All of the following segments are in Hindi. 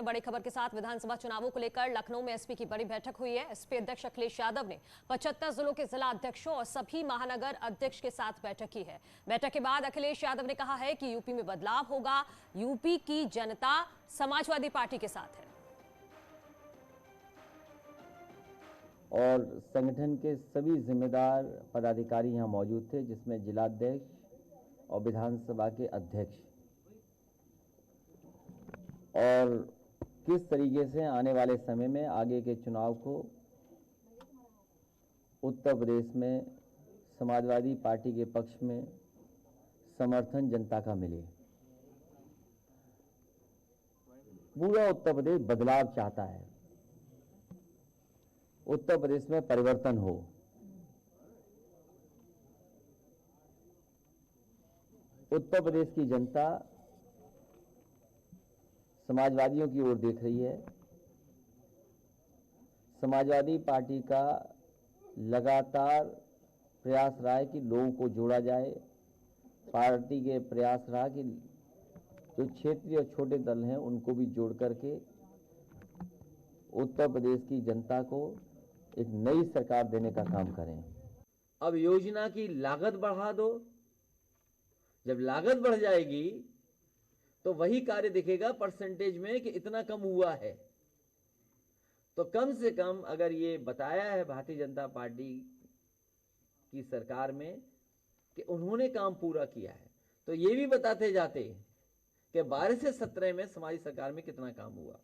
बड़ी खबर के साथ विधानसभा चुनावों को लेकर लखनऊ में एसपी की बड़ी बैठक हुई है। एसपी अध्यक्ष अखिलेश यादव ने 75 जिलों के जिला अध्यक्षों और सभी महानगर अध्यक्ष के साथ बैठक की है। बैठक के बाद अखिलेश यादव ने कहा है कि यूपी में बदलाव होगा, यूपी की जनता समाजवादी पार्टी के साथ है। और संगठन के सभी जिम्मेदार पदाधिकारी यहां मौजूद थे, जिसमें जिलाध्यक्ष और विधानसभा के अध्यक्ष, और किस तरीके से आने वाले समय में आगे के चुनाव को उत्तर प्रदेश में समाजवादी पार्टी के पक्ष में समर्थन जनता का मिले। पूरा उत्तर प्रदेश बदलाव चाहता है, उत्तर प्रदेश में परिवर्तन हो। उत्तर प्रदेश की जनता समाजवादियों की ओर देख रही है। समाजवादी पार्टी का लगातार प्रयास रहा है कि लोगों को जोड़ा जाए। पार्टी के प्रयास रहा कि जो क्षेत्रीय और छोटे दल हैं उनको भी जोड़ करके उत्तर प्रदेश की जनता को एक नई सरकार देने का काम करें। अब योजना की लागत बढ़ा दो। जब लागत बढ़ जाएगी तो वही कार्य दिखेगा परसेंटेज में कि इतना कम हुआ है। तो कम से कम अगर ये बताया है भारतीय जनता पार्टी की सरकार में कि उन्होंने काम पूरा किया है, तो ये भी बताते जाते कि 12 से 17 में समाजी सरकार में कितना काम हुआ।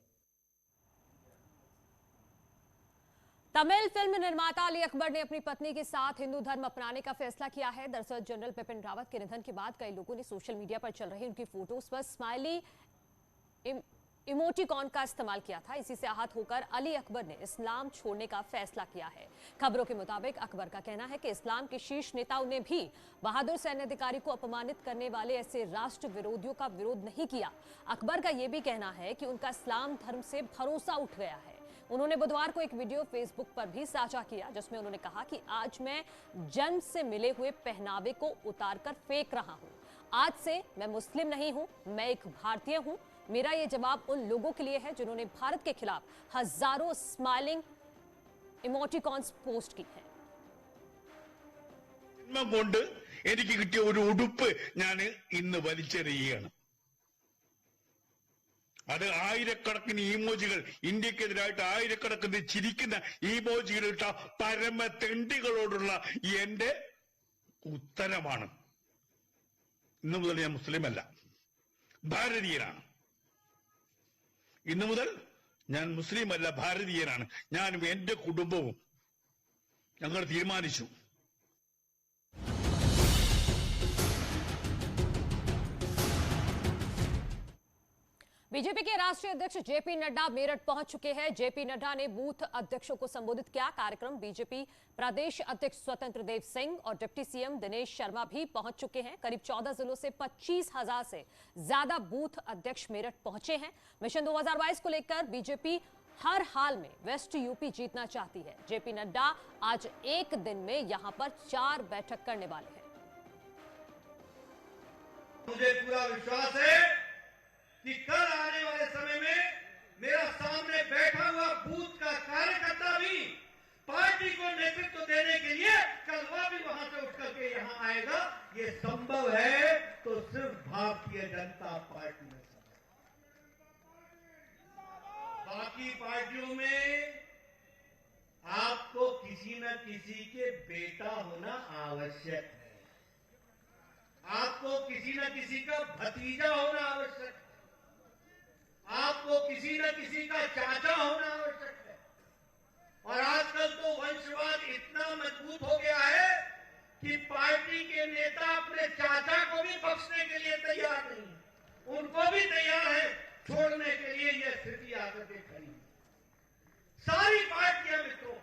तमिल फिल्म निर्माता अली अकबर ने अपनी पत्नी के साथ हिंदू धर्म अपनाने का फैसला किया है। दरअसल जनरल बिपिन रावत के निधन के बाद कई लोगों ने सोशल मीडिया पर चल रही उनकी फोटोज पर स्माइली इमोटिकॉन का इस्तेमाल किया था। इसी से आहत होकर अली अकबर ने इस्लाम छोड़ने का फैसला किया है। खबरों के मुताबिक अकबर का कहना है कि इस्लाम के शीर्ष नेताओं ने भी बहादुर सैन्य अधिकारी को अपमानित करने वाले ऐसे राष्ट्र विरोधियों का विरोध नहीं किया। अकबर का यह भी कहना है कि उनका इस्लाम धर्म से भरोसा उठ गया है। उन्होंने बुधवार को एक वीडियो फेसबुक पर भी साझा किया, जिसमें उन्होंने कहा कि आज मैं जन्म से मिले हुए पहनावे को उतारकर फेंक रहा हूं। आज से मैं मुस्लिम नहीं हूं, मैं एक भारतीय हूं। मेरा यह जवाब उन लोगों के लिए है जिन्होंने भारत के खिलाफ हजारों स्माइलिंग इमोटिकॉन्स पोस्ट की है। എനിക്ക് കിട്ടിയ ഒരു ഉടുപ്പ് ഞാൻ ഇന്ന് വലിച്ചെറിയുകയാണ്. അത് ആയിരക്കണക്കിന് ഇമോജികൾ, ഇന്ത്യക്കെതിരായിട്ട് ആയിരക്കണക്കിന് ചിരിക്കുന്ന ഇമോജികൾ ഇട്ട പരമ തെണ്ടികളോടുള്ള എന്റെ ഉത്തരമാണ്. ഇന്നു മുതൽ ഞാൻ മുസ്ലിം അല്ല, ഭാരതീയനാണ്. ഇന്നു മുതൽ ഞാൻ മുസ്ലിം അല്ല, ഭാരതീയനാണ്. ഞാനും എന്റെ കുടുംബവും ഞങ്ങൾ തീരുമാനിച്ചു. बीजेपी के राष्ट्रीय अध्यक्ष जेपी नड्डा मेरठ पहुंच चुके हैं। जेपी नड्डा ने बूथ अध्यक्षों को संबोधित किया। कार्यक्रम बीजेपी प्रदेश अध्यक्ष स्वतंत्र देव सिंह और डिप्टी सीएम दिनेश शर्मा भी पहुंच चुके हैं। करीब 14 जिलों से 25,000 से ज्यादा बूथ अध्यक्ष मेरठ पहुंचे हैं। मिशन 2022 को लेकर बीजेपी हर हाल में वेस्ट यूपी जीतना चाहती है। जेपी नड्डा आज एक दिन में यहां पर 4 बैठक करने वाले हैं। मुझे पूरा विश्वास है कि कल आने वाले समय में मेरा सामने बैठा हुआ बूथ का कार्यकर्ता भी पार्टी को नेतृत्व देने के लिए कल वह भी वहां से उठ करके यहां आएगा। ये संभव है तो सिर्फ भारतीय जनता पार्टी में संभव। बाकी पार्टियों में आपको किसी न किसी के बेटा होना आवश्यक है, आपको किसी न किसी का भतीजा होना आवश्यक है, आपको किसी न किसी का चाचा होना आवश्यक है। और आजकल तो वंशवाद इतना मजबूत हो गया है कि पार्टी के नेता अपने चाचा को भी बख्शने के लिए तैयार नहीं है, उनको भी तैयार है छोड़ने के लिए। यह स्थिति आकर के खड़ी है। सारी पार्टियां मित्रों,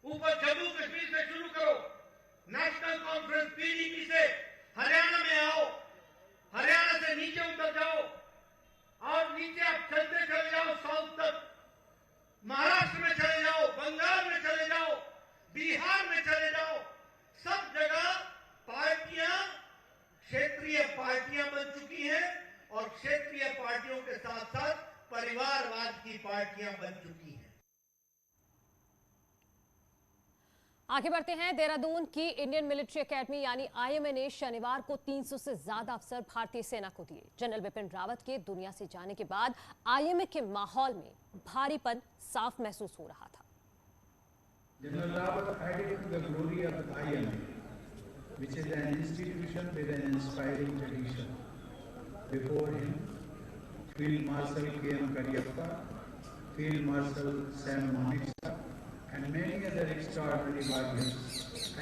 ऊपर जम्मू कश्मीर से शुरू करो, नेशनल कॉन्फ्रेंस पीडीपी से हरियाणा में आओ, हरियाणा से नीचे उतर जाओ और नीचे आप चलते चले जाओ साउथ तक, महाराष्ट्र में चले जाओ, बंगाल में चले जाओ, बिहार में चले जाओ। सब जगह पार्टियां क्षेत्रीय पार्टियां बन चुकी हैं और क्षेत्रीय पार्टियों के साथ साथ परिवार राष्ट्रवाद की पार्टियां बन चुकी हैं। आगे बढ़ते हैं। देहरादून की इंडियन मिलिट्री एकेडमी यानी आईएमए ने शनिवार को 300 से ज्यादा अफसर भारतीय सेना को दिए। जनरल बिपिन रावत के दुनिया से जाने के बाद आईएमए के माहौल में भारीपन साफ महसूस हो रहा था। General Rawat added to the glory of the IMA, which is an institution with an inspiring tradition. Before him, Field Marshal K.M. Cariappa, Field Marshal Sam Manekshaw, and many other extraordinary warriors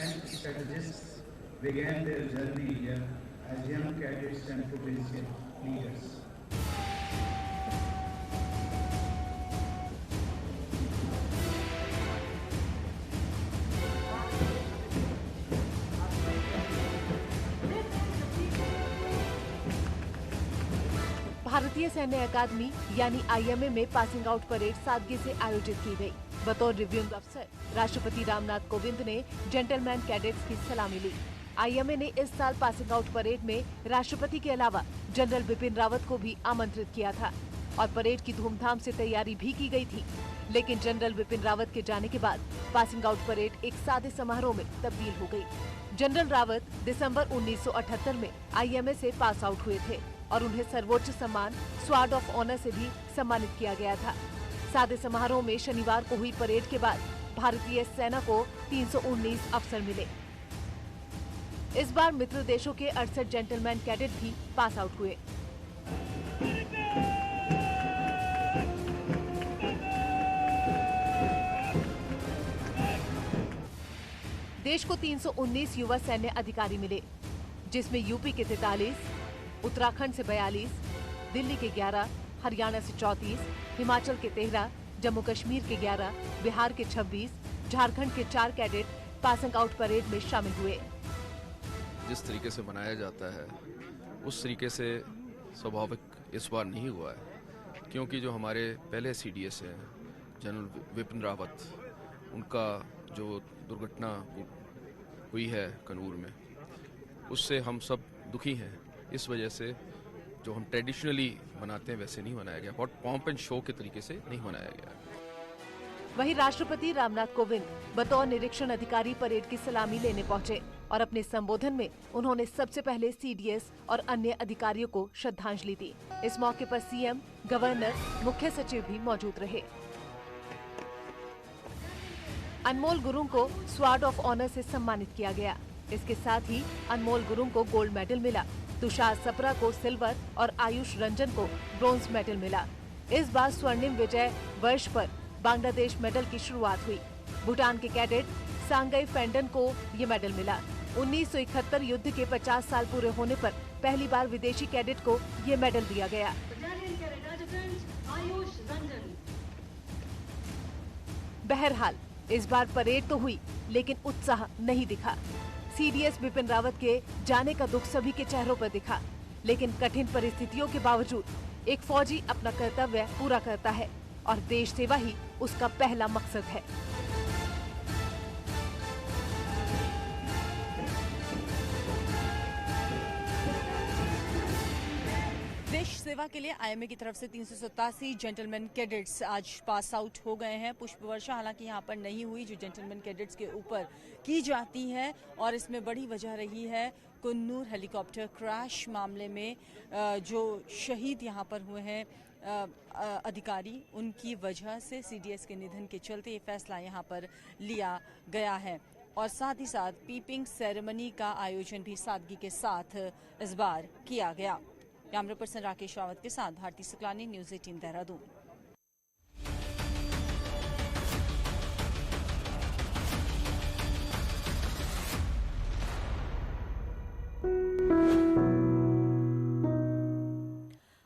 and strategists began their journey here as young cadets and potential leaders. भारतीय सैन्य अकादमी यानी आईएमए में पासिंग आउट परेड सादगी से आयोजित की गई। बतौर रिव्यूइंग अफसर राष्ट्रपति रामनाथ कोविंद ने जेंटलमैन कैडेट्स की सलामी ली। आईएमए ने इस साल पासिंग आउट परेड में राष्ट्रपति के अलावा जनरल बिपिन रावत को भी आमंत्रित किया था और परेड की धूमधाम से तैयारी भी की गई थी। लेकिन जनरल बिपिन रावत के जाने के बाद पासिंग आउट परेड एक सादे समारोह में तब्दील हो गई। जनरल रावत दिसंबर 1978 में आईएमए से पास आउट हुए थे और उन्हें सर्वोच्च सम्मान स्वॉर्ड ऑफ ऑनर से भी सम्मानित किया गया था। सादे समारोह में शनिवार को हुई परेड के बाद भारतीय सेना को 319 अफसर मिले। इस बार मित्र देशों के 68 जेंटलमैन कैडेट भी पास आउट हुए। देश को 319 युवा सैन्य अधिकारी मिले, जिसमें यूपी के 43, उत्तराखंड से 42, दिल्ली के 11, हरियाणा से 34, हिमाचल के 13, जम्मू कश्मीर के 11, बिहार के 26, झारखंड के 4 कैडेट पासिंग आउट परेड में शामिल हुए। जिस तरीके से मनाया जाता है उस तरीके से स्वाभाविक इस बार नहीं हुआ है, क्योंकि जो हमारे पहले सीडीएस हैं जनरल विपिन रावत, उनका जो दुर्घटना हुई है कनूर में, उससे हम सब दुखी हैं। इस वजह से जो हम ट्रेडिशनली मनाते हैं वैसे नहीं मनाया गया, बहुत पॉम्प एंड शो के तरीके से नहीं मनाया गया। वहीं राष्ट्रपति रामनाथ कोविंद बतौर निरीक्षण अधिकारी परेड की सलामी लेने पहुंचे और अपने संबोधन में उन्होंने सबसे पहले सीडीएस और अन्य अधिकारियों को श्रद्धांजलि दी। इस मौके पर सीएम, गवर्नर, मुख्य सचिव भी मौजूद रहे। अनमोल गुरुंग को स्वॉर्ड ऑफ ऑनर से सम्मानित किया गया। इसके साथ ही अनमोल गुरुंग को गोल्ड मेडल मिला, तुषार सप्रा को सिल्वर और आयुष रंजन को ब्रोंज मेडल मिला। इस बार स्वर्णिम विजय वर्ष पर बांग्लादेश मेडल की शुरुआत हुई। भूटान के कैडेट सांगई फेंडन को ये मेडल मिला। 1971 युद्ध के 50 साल पूरे होने पर पहली बार विदेशी कैडेट को ये मेडल दिया गया। बहरहाल इस बार परेड तो हुई, लेकिन उत्साह नहीं दिखा। सीडीएस बिपिन रावत के जाने का दुख सभी के चेहरों पर दिखा, लेकिन कठिन परिस्थितियों के बावजूद एक फौजी अपना कर्तव्य पूरा करता है और देश सेवा ही उसका पहला मकसद है। देश सेवा के लिए आईएमए की तरफ से 387 जेंटलमैन कैडेट्स आज पास आउट हो गए हैं। पुष्प वर्षा हालांकि यहाँ पर नहीं हुई जो जेंटलमैन कैडेट्स के ऊपर की जाती है, और इसमें बड़ी वजह रही है कुन्नूर हेलीकॉप्टर क्रैश मामले में जो शहीद यहाँ पर हुए हैं अधिकारी, उनकी वजह से सीडीएस के निधन के चलते ये फैसला यहाँ पर लिया गया है। और साथ ही साथ पीपिंग सेरेमनी का आयोजन भी सादगी के साथ इस बार किया गया। कैमरा पर्सन राकेश रावत के साथ भारती सुकलानी, न्यूज़ 18 देहरादून।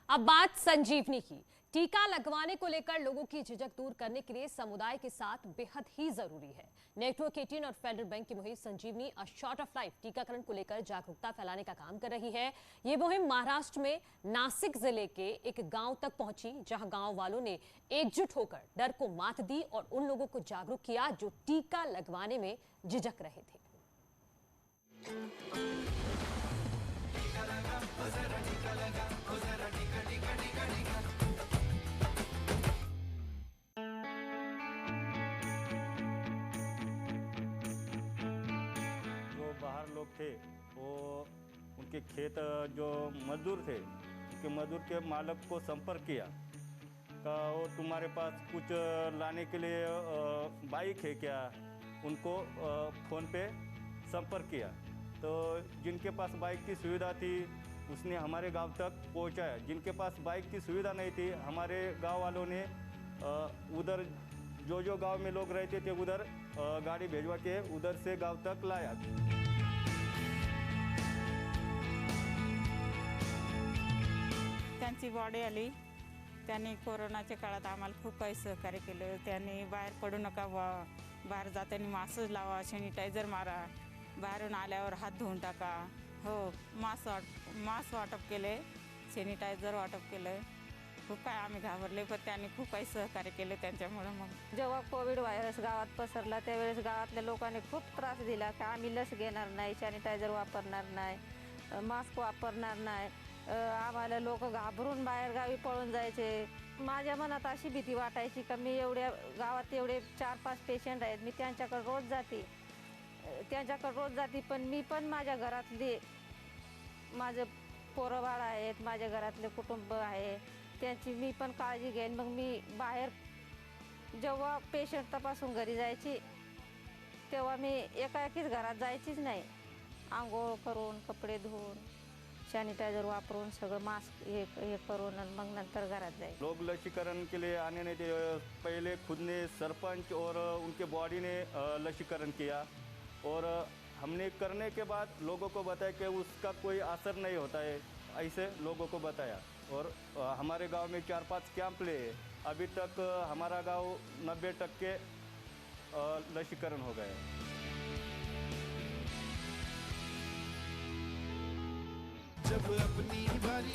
अब बात संजीवनी की। टीका लगवाने को लेकर लोगों की झिझक दूर करने के लिए समुदाय के साथ बेहद ही जरूरी है। नेटवर्क 18 और फेडरल बैंक की मुहिम संजीवनी अ शॉट ऑफ लाइफ टीकाकरण को लेकर जागरूकता फैलाने का काम कर रही है। ये मुहिम महाराष्ट्र में नासिक जिले के एक गांव तक पहुंची, जहां गांव वालों ने एकजुट होकर डर को मात दी और उन लोगों को जागरूक किया जो टीका लगवाने में झिझक रहे थे। थे वो उनके खेत जो मजदूर थे उनके मजदूर के मालिक को संपर्क किया का वो तुम्हारे पास कुछ लाने के लिए बाइक है क्या, उनको फ़ोन पे संपर्क किया तो जिनके पास बाइक की सुविधा थी उसने हमारे गांव तक पहुंचाया। जिनके पास बाइक की सुविधा नहीं थी हमारे गांव वालों ने उधर जो गांव में लोग रहते थे उधर गाड़ी भेजवा के उधर से गांव तक लाया। त्यांची बॉडी आली, त्यांनी कोरोनाच्या काळात आम्हाला खूप काही सहकार्य केलं। त्यांनी बाहेर पडू नका, बाहेर जाताना मास्क लावा, सॅनिटायझर मारा, बाहेरून आल्यावर हात धुवून टाका। हो, मास्क वाटप केले, सॅनिटायझर वाटप केलं। खूप काय आम्ही घाबरले पण त्यांनी खूप काही सहकार्य केले त्यांच्यामुळे। मग जेव्हा कोविड व्हायरस गावात पसरला त्यावेळेस गावातल्या लोकांनी खूप त्रास दिला की आम्ही लस घेणार नाही, सॅनिटायझर वापरणार नाही, मास्क वापरणार नाही। आम्हाला लोक घाबरून बाहेरगावी पळून जायचे। माझ्या मनात अशी भीती वाटायची की मी एवढ्या गावात एवढे 4-5 पेशंट आहेत, मी त्यांच्याकडे रोज जाते पण मी पण माझ्या घरातली माझं पोरं बाळ आहेत, माझ्या घरातले कुटुंब आहे त्यांची मी पण काळजी घेईन। मग मी बाहेर जेव्हा पेशंट तपासून घरी जायची तेव्हा मी एकाएकीच घरात जायचीच नाही। आंघोळ करून, कपडे धुवून, सैनिटाइजर वापरून, सगळं मास्क ये करून मग नंतर घरात जाए। लोग लसीकरण के लिए आने नहीं थे, पहले खुद ने सरपंच और उनके बॉडी ने लसीकरण किया और हमने करने के बाद लोगों को बताया कि उसका कोई असर नहीं होता है, ऐसे लोगों को बताया। और हमारे गांव में 4-5 कैंप लिए, अभी तक हमारा गांव 90% लसीकरण हो गया है। जब अपनी बारी